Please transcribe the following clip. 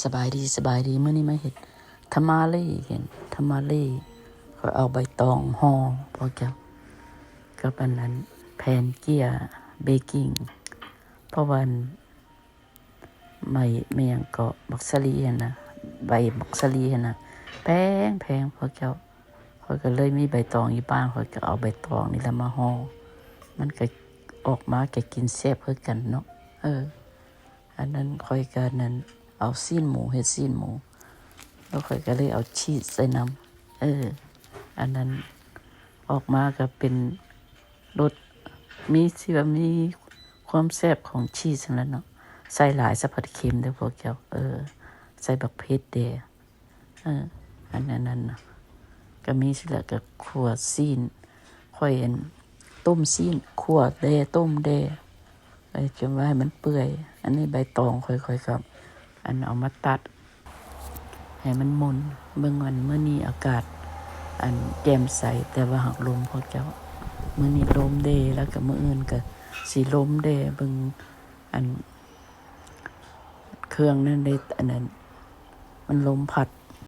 สบายดีเมื่อนี้มาเห็ดทามาเล่เห็นทามาเล่ก็เอาใบตองห่อพอจะกับอันนั้นแผ่นเกียเบกกิ้งเพราะวันไม่ยังก็บักซะลีหั่นนะใบบักซะลีหั่นนะแพงพอเจ้าข้อยก็เลยมีใบตองอยู่บ้านข้อยก็เอาใบตองนี่ละมาห่อมันก็ออกมาก็กินแซ่บคือกันเนาะอันนั้นข้อยก็นั้นเอาซีนหมูเฮ็ดซีนหมูแล้วข้อยก็เลยเอาชีสใส่น้ำอันนั้นออกมาก็เป็นรสมีสิว่ามีความแซ่บของชีสนั่นแหละเนาะใส่หลายสักพัดเค็มเด้อพวกเจ้าใส่บักเผ็ดเด้อันนั้นน่ะก็มีสิละก็คั่วซีนค่อยต้มซีนคั่วแด่ต้มแด่ไปจนว่าให้มันเปื่อยอันนี้ใบตองค่อยๆครับอันเอามาตัดให้มันมุนเบิ่งวันมื้อนี้อากาศอันแจ่มใสแต่ว่าหักลมพวกเจ้ามื้อนี้ลมเด้แล้วก็มื้ออื่นก็สิลมเด้เบิ่งอันเครื่องนั้นได้อันนั้นมันลมพัด